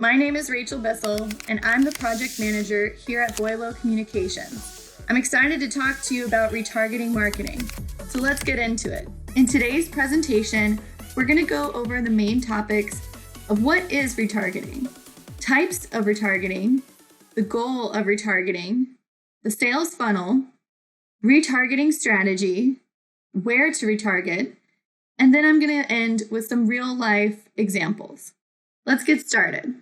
My name is Rachael Bissell, and I'm the project manager here at Boilo Communications. I'm excited to talk to you about retargeting marketing. So let's get into it. In today's presentation, we're going to go over the main topics of what is retargeting, types of retargeting, the goal of retargeting, the sales funnel, retargeting strategy, where to retarget, and then I'm going to end with some real-life examples. Let's get started.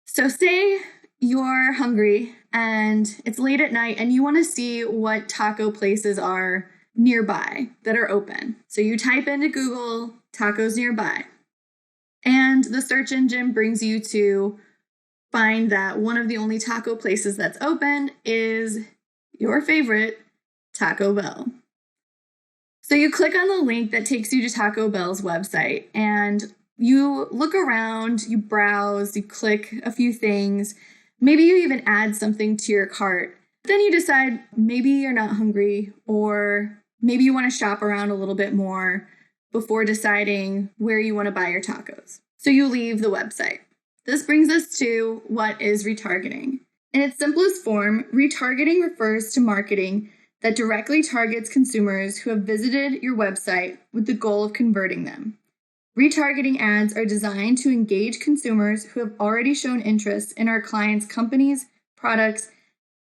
So say you're hungry and it's late at night and you want to see what taco places are nearby that are open. So you type into Google tacos nearby, and the search engine brings you to find that one of the only taco places that's open is your favorite, Taco Bell. So you click on the link that takes you to Taco Bell's website and you look around, you browse, you click a few things. Maybe you even add something to your cart. Then you decide maybe you're not hungry, or maybe you want to shop around a little bit more before deciding where you want to buy your tacos. So you leave the website. This brings us to what is retargeting. In its simplest form, retargeting refers to marketing that directly targets consumers who have visited your website with the goal of converting them. Retargeting ads are designed to engage consumers who have already shown interest in our clients' companies, products,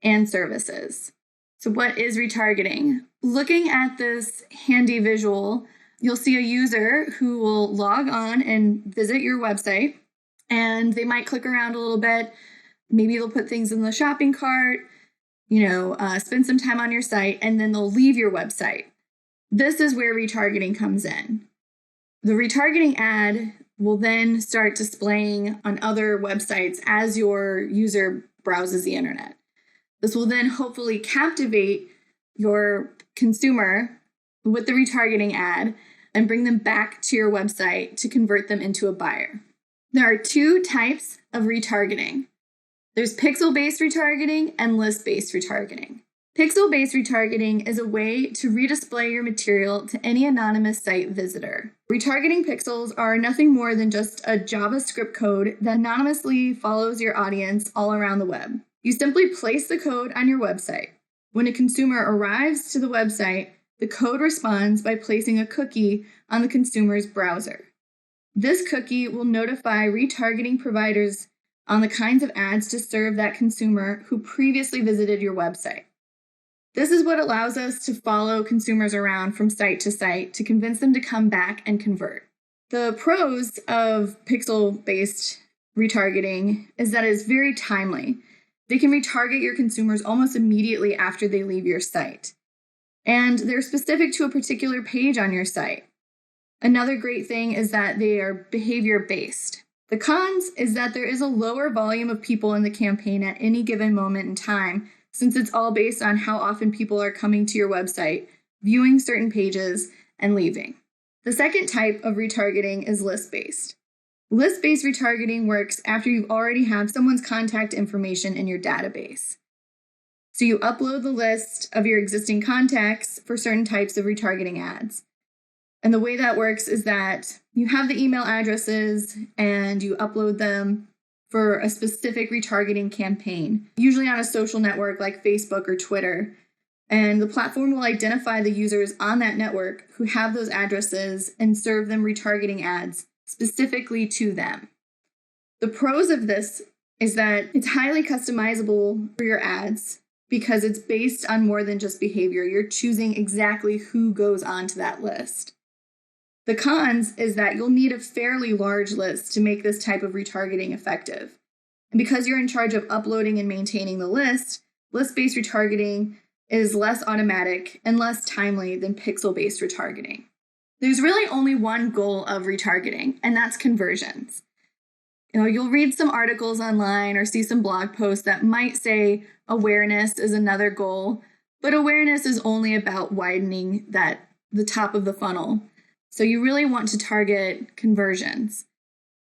and services. So what is retargeting? Looking at this handy visual, you'll see a user who will log on and visit your website, and they might click around a little bit. Maybe they'll put things in the shopping cart, spend some time on your site, and then they'll leave your website. This is where retargeting comes in. The retargeting ad will then start displaying on other websites as your user browses the internet. This will then hopefully captivate your consumer with the retargeting ad and bring them back to your website to convert them into a buyer. There are two types of retargeting. There's pixel-based retargeting and list-based retargeting. Pixel-based retargeting is a way to redisplay your material to any anonymous site visitor. Retargeting pixels are nothing more than just a JavaScript code that anonymously follows your audience all around the web. You simply place the code on your website. When a consumer arrives to the website, the code responds by placing a cookie on the consumer's browser. This cookie will notify retargeting providers on the kinds of ads to serve that consumer who previously visited your website. This is what allows us to follow consumers around from site to site to convince them to come back and convert. The pros of pixel-based retargeting is that it's very timely. They can retarget your consumers almost immediately after they leave your site. And they're specific to a particular page on your site. Another great thing is that they are behavior-based. The cons is that there is a lower volume of people in the campaign at any given moment in time, since it's all based on how often people are coming to your website, viewing certain pages, and leaving. The second type of retargeting is list-based. List-based retargeting works after you already have someone's contact information in your database. So you upload the list of your existing contacts for certain types of retargeting ads. And the way that works is that you have the email addresses and you upload them for a specific retargeting campaign, usually on a social network like Facebook or Twitter. And the platform will identify the users on that network who have those addresses and serve them retargeting ads specifically to them. The pros of this is that it's highly customizable for your ads because it's based on more than just behavior. You're choosing exactly who goes onto that list. The cons is that you'll need a fairly large list to make this type of retargeting effective. And because you're in charge of uploading and maintaining the list, list-based retargeting is less automatic and less timely than pixel-based retargeting. There's really only one goal of retargeting, and that's conversions. You'll read some articles online or see some blog posts that might say awareness is another goal, but awareness is only about widening the top of the funnel. So you really want to target conversions.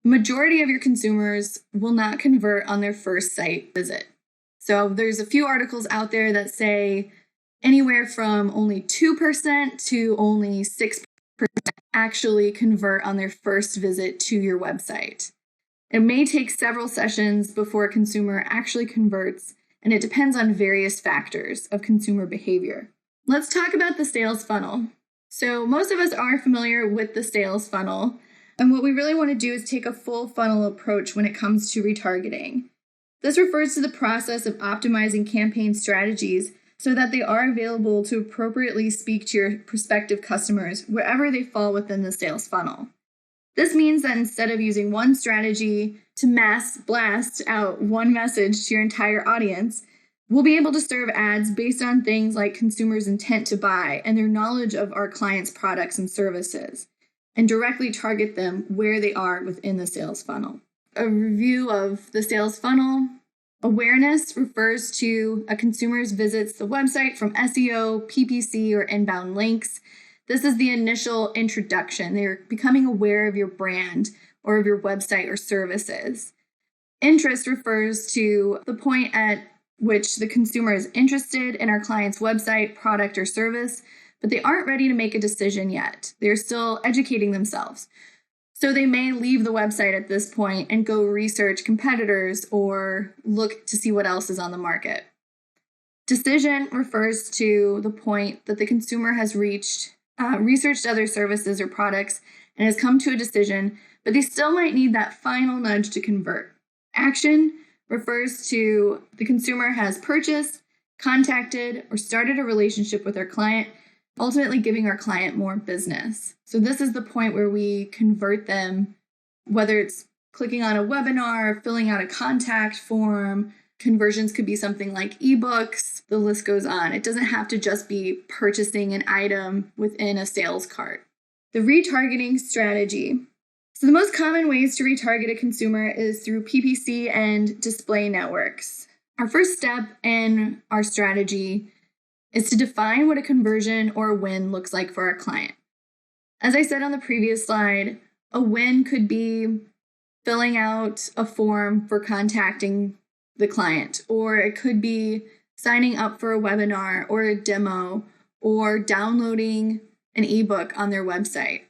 The majority of your consumers will not convert on their first site visit. So there's a few articles out there that say anywhere from only 2% to only 6% actually convert on their first visit to your website. It may take several sessions before a consumer actually converts, and it depends on various factors of consumer behavior. Let's talk about the sales funnel. So most of us are familiar with the sales funnel, and what we really want to do is take a full funnel approach when it comes to retargeting. This refers to the process of optimizing campaign strategies so that they are available to appropriately speak to your prospective customers wherever they fall within the sales funnel. This means that instead of using one strategy to mass blast out one message to your entire audience, we'll be able to serve ads based on things like consumers' intent to buy and their knowledge of our clients' products and services, and directly target them where they are within the sales funnel. A review of the sales funnel. Awareness refers to a consumer's visits the website from SEO, PPC, or inbound links. This is the initial introduction. They're becoming aware of your brand or of your website or services. Interest refers to the point at which the consumer is interested in our client's website, product, or service, but they aren't ready to make a decision yet. They're still educating themselves. So they may leave the website at this point and go research competitors or look to see what else is on the market. Decision refers to the point that the consumer has researched other services or products and has come to a decision, but they still might need that final nudge to convert. Action refers to the consumer has purchased, contacted, or started a relationship with our client, ultimately giving our client more business. So this is the point where we convert them, whether it's clicking on a webinar, filling out a contact form. Conversions could be something like ebooks. The list goes on. It doesn't have to just be purchasing an item within a sales cart. The retargeting strategy. So the most common ways to retarget a consumer is through PPC and display networks. Our first step in our strategy is to define what a conversion or a win looks like for our client. As I said on the previous slide, a win could be filling out a form for contacting the client, or it could be signing up for a webinar or a demo, or downloading an ebook on their website,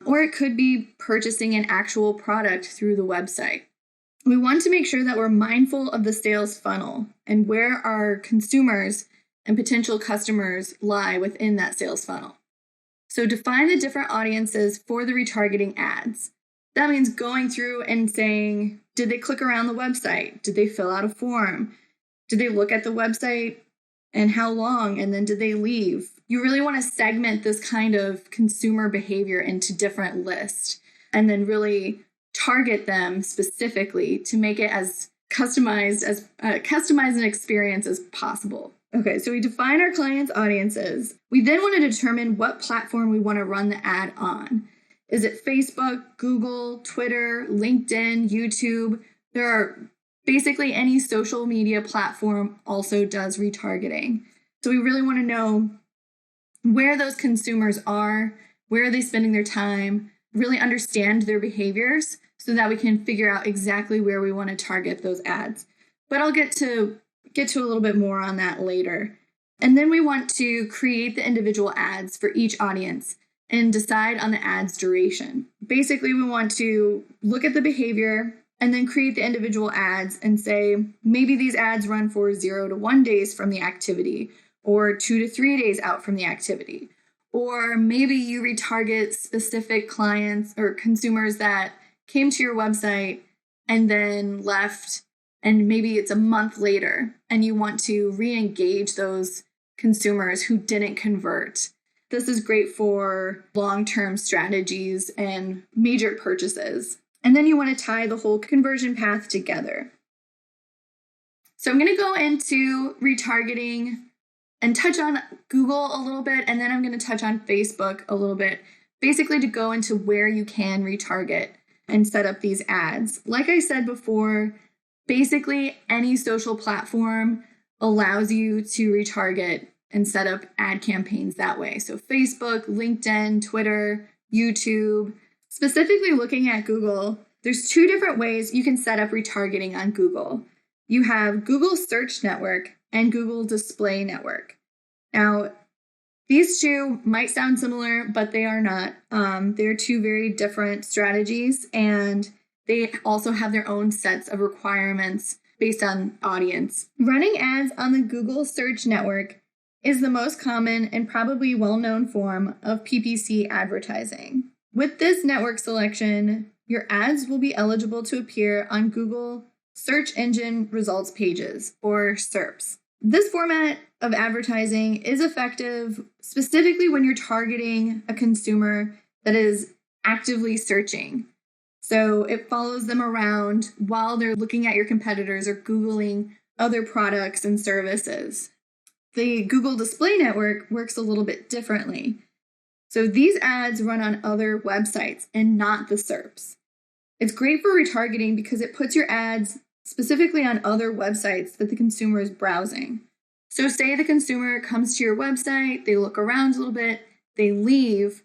or it could be purchasing an actual product through the website. We want to make sure that we're mindful of the sales funnel and where our consumers and potential customers lie within that sales funnel. So define the different audiences for the retargeting ads. That means going through and saying, did they click around the website? Did they fill out a form? Did they look at the website and how long? And then did they leave? You really want to segment this kind of consumer behavior into different lists and then really target them specifically to make it as customized an experience as possible. Okay, so we define our clients' audiences. We then want to determine what platform we want to run the ad on. Is it Facebook, Google, Twitter, LinkedIn, YouTube? There are basically any social media platform also does retargeting. So we really want to know where those consumers are, where are they spending their time, really understand their behaviors so that we can figure out exactly where we want to target those ads. But I'll get to a little bit more on that later. And then we want to create the individual ads for each audience and decide on the ad's duration. Basically, we want to look at the behavior and then create the individual ads and say, maybe these ads run for 0 to 1 days from the activity, or 2 to 3 days out from the activity. Or maybe you retarget specific clients or consumers that came to your website and then left, and maybe it's a month later, and you want to re-engage those consumers who didn't convert. This is great for long-term strategies and major purchases. And then you want to tie the whole conversion path together. So I'm going to go into retargeting and touch on Google a little bit, and then I'm going to touch on Facebook a little bit, basically to go into where you can retarget and set up these ads. Like I said before, basically any social platform allows you to retarget and set up ad campaigns that way. So Facebook, LinkedIn, Twitter, YouTube. Specifically looking at Google, there's 2 different ways you can set up retargeting on Google. You have Google Search Network and Google Display Network. Now, these 2 might sound similar, but they are not. They're 2 very different strategies, and They also have their own sets of requirements based on audience. Running ads on the Google Search Network is the most common and probably well-known form of PPC advertising. With this network selection, your ads will be eligible to appear on Google Search Engine Results pages, or SERPs. This format of advertising is effective specifically when you're targeting a consumer that is actively searching. So it follows them around while they're looking at your competitors or Googling other products and services. The Google Display Network works a little bit differently. So these ads run on other websites and not the SERPs. It's great for retargeting because it puts your ads specifically on other websites that the consumer is browsing. So say the consumer comes to your website, they look around a little bit, they leave,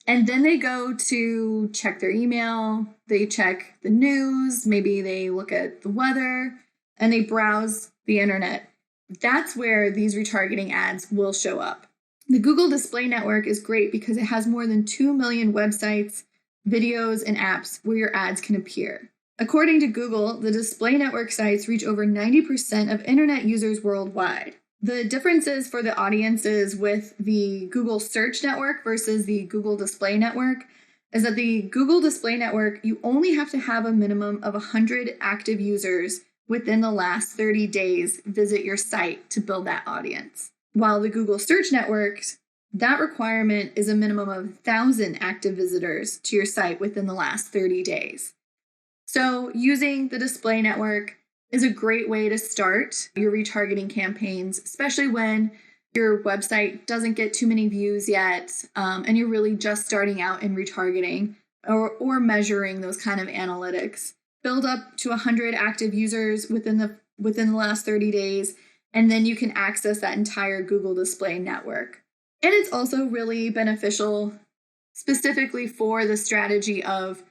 and then they go to check their email, they check the news, maybe they look at the weather, and they browse the internet. That's where these retargeting ads will show up. The Google Display Network is great because it has more than 2 million websites, videos, and apps where your ads can appear. According to Google, the display network sites reach over 90% of internet users worldwide. The differences for the audiences with the Google Search Network versus the Google Display Network is that the Google Display Network, you only have to have a minimum of 100 active users within the last 30 days visit your site to build that audience. While the Google Search Network, that requirement is a minimum of 1,000 active visitors to your site within the last 30 days. So using the display network is a great way to start your retargeting campaigns, especially when your website doesn't get too many views yet, and you're really just starting out in retargeting or measuring those kind of analytics. Build up to 100 active users within the last 30 days, and then you can access that entire Google Display Network. And it's also really beneficial specifically for the strategy of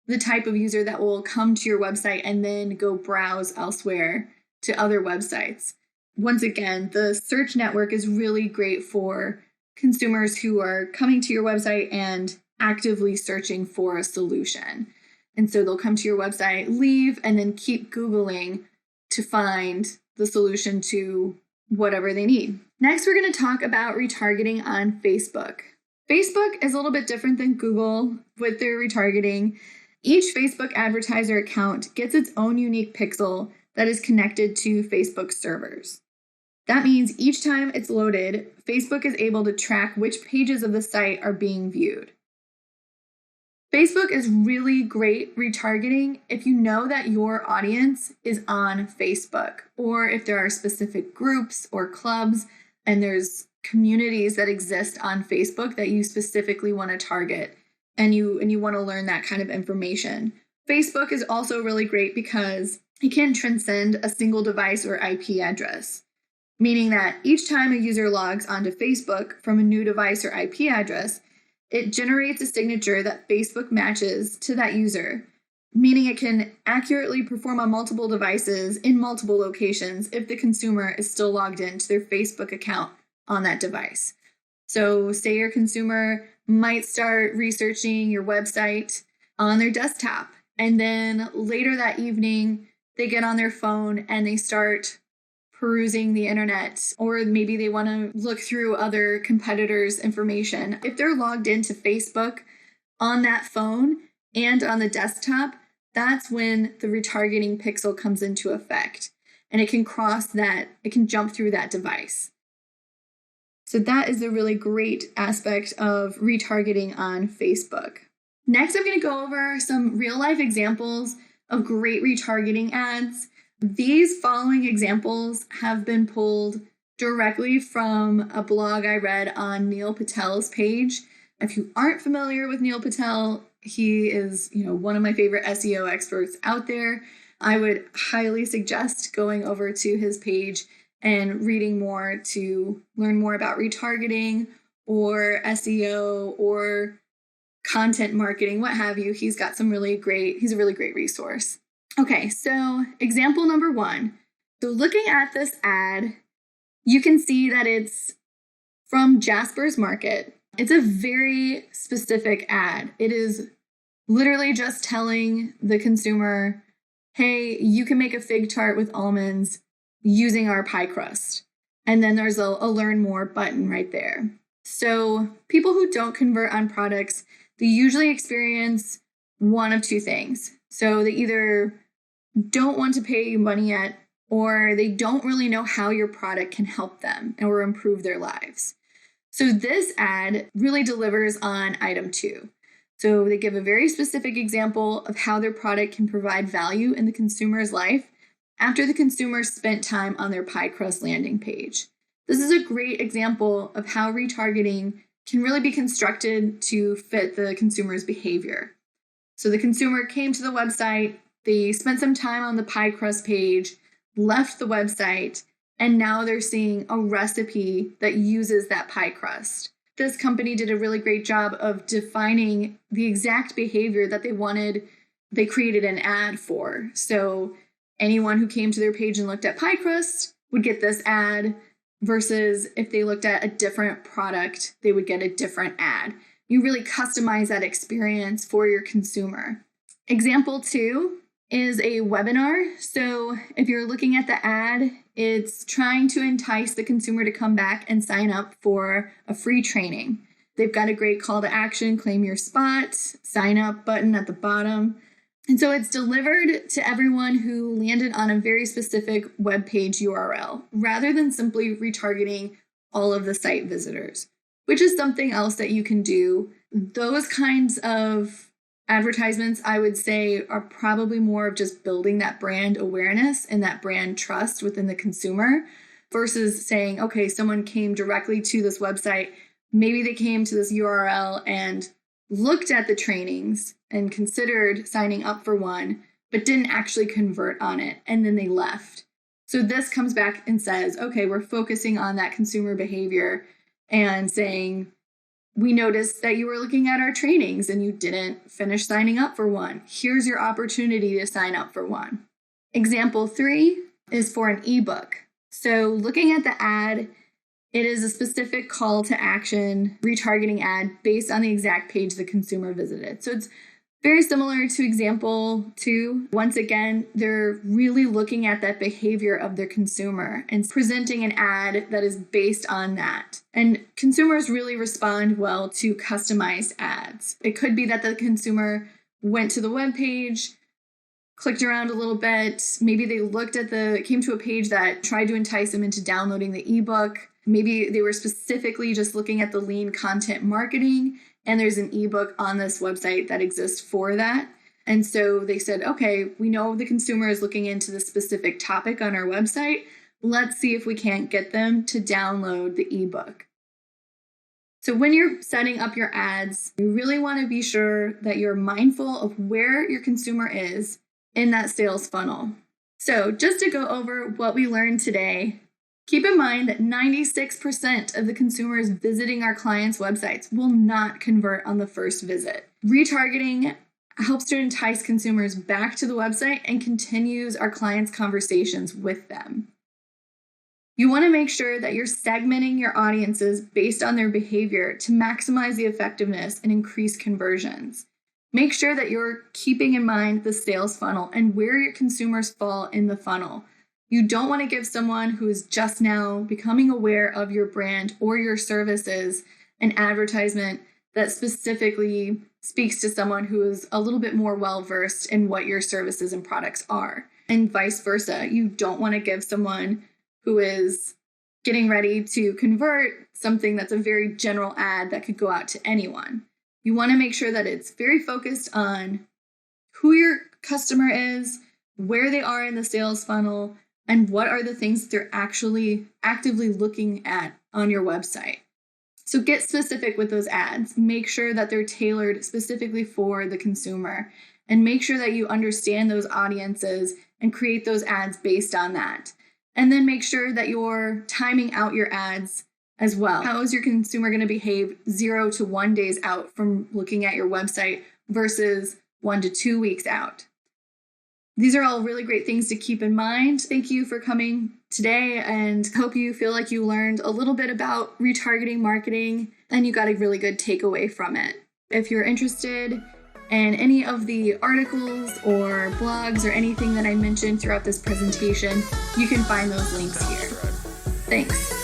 the type of user that will come to your website and then go browse elsewhere to other websites. Once again, the search network is really great for consumers who are coming to your website and actively searching for a solution. And so they'll come to your website, leave, and then keep Googling to find the solution to whatever they need. Next, we're going to talk about retargeting on Facebook. Facebook is a little bit different than Google with their retargeting. Each Facebook advertiser account gets its own unique pixel that is connected to Facebook servers. That means each time it's loaded, Facebook is able to track which pages of the site are being viewed. Facebook is really great retargeting if you know that your audience is on Facebook, or if there are specific groups or clubs and there's communities that exist on Facebook that you specifically want to target. And you want to learn that kind of information. Facebook is also really great because it can transcend a single device or IP address, meaning that each time a user logs onto Facebook from a new device or IP address, it generates a signature that Facebook matches to that user, meaning it can accurately perform on multiple devices in multiple locations if the consumer is still logged into their Facebook account on that device. So say your consumer might start researching your website on their desktop, and then later that evening, they get on their phone and they start perusing the internet, or maybe they want to look through other competitors' information. If they're logged into Facebook on that phone and on the desktop, that's when the retargeting pixel comes into effect, and it can jump through that device. So that is a really great aspect of retargeting on Facebook. Next, I'm going to go over some real-life examples of great retargeting ads. These following examples have been pulled directly from a blog I read on Neil Patel's page. If you aren't familiar with Neil Patel, he is, one of my favorite SEO experts out there. I would highly suggest going over to his page and reading more to learn more about retargeting or SEO or content marketing, what have you. He's a really great resource. Okay, so example number 1. So looking at this ad, you can see that it's from Jasper's Market. It's a very specific ad. It is literally just telling the consumer, hey, you can make a fig tart with almonds using our pie crust. And then there's a learn more button right there. So people who don't convert on products, they usually experience one of two things. So they either don't want to pay you money yet, or they don't really know how your product can help them or improve their lives. So this ad really delivers on item 2. So they give a very specific example of how their product can provide value in the consumer's life after the consumer spent time on their pie crust landing page. This is a great example of how retargeting can really be constructed to fit the consumer's behavior. So the consumer came to the website, they spent some time on the pie crust page, left the website, and now they're seeing a recipe that uses that pie crust. This company did a really great job of defining the exact behavior that they wanted. They created an ad for. So anyone who came to their page and looked at pie crust would get this ad, versus if they looked at a different product, they would get a different ad. You really customize that experience for your consumer. Example 2 is a webinar. So if you're looking at the ad, it's trying to entice the consumer to come back and sign up for a free training. They've got a great call to action, claim your spot, sign up button at the bottom. And so it's delivered to everyone who landed on a very specific web page URL, rather than simply retargeting all of the site visitors, which is something else that you can do. Those kinds of advertisements, I would say, are probably more of just building that brand awareness and that brand trust within the consumer, versus saying, okay, someone came directly to this website. Maybe they came to this URL and looked at the trainings and considered signing up for one, but didn't actually convert on it, and then they left. So this comes back and says, okay, we're focusing on that consumer behavior and saying, we noticed that you were looking at our trainings and you didn't finish signing up for one. Here's your opportunity to sign up for one. Example 3 is for an ebook. So looking at the ad, it is a specific call to action retargeting ad based on the exact page the consumer visited. So it's very similar to example 2. Once again, they're really looking at that behavior of their consumer and presenting an ad that is based on that. And consumers really respond well to customized ads. It could be that the consumer went to the web page, clicked around a little bit. Maybe they came to a page that tried to entice them into downloading the ebook. Maybe they were specifically just looking at the lean content marketing, and there's an ebook on this website that exists for that. And so they said, okay, we know the consumer is looking into this specific topic on our website. Let's see if we can't get them to download the ebook. So when you're setting up your ads, you really want to be sure that you're mindful of where your consumer is in that sales funnel. So just to go over what we learned today, keep in mind that 96% of the consumers visiting our clients' websites will not convert on the first visit. Retargeting helps to entice consumers back to the website and continues our clients' conversations with them. You want to make sure that you're segmenting your audiences based on their behavior to maximize the effectiveness and increase conversions. Make sure that you're keeping in mind the sales funnel and where your consumers fall in the funnel. You don't want to give someone who is just now becoming aware of your brand or your services an advertisement that specifically speaks to someone who is a little bit more well-versed in what your services and products are. And vice versa. You don't want to give someone who is getting ready to convert something that's a very general ad that could go out to anyone. You want to make sure that it's very focused on who your customer is, where they are in the sales funnel, and what are the things that they're actually actively looking at on your website. So get specific with those ads. Make sure that they're tailored specifically for the consumer, and make sure that you understand those audiences and create those ads based on that. And then make sure that you're timing out your ads as well. How is your consumer going to behave 0 to 1 days out from looking at your website versus 1 to 2 weeks out? These are all really great things to keep in mind. Thank you for coming today, and hope you feel like you learned a little bit about retargeting marketing and you got a really good takeaway from it. If you're interested And any of the articles or blogs or anything that I mentioned throughout this presentation, you can find those links here. Thanks.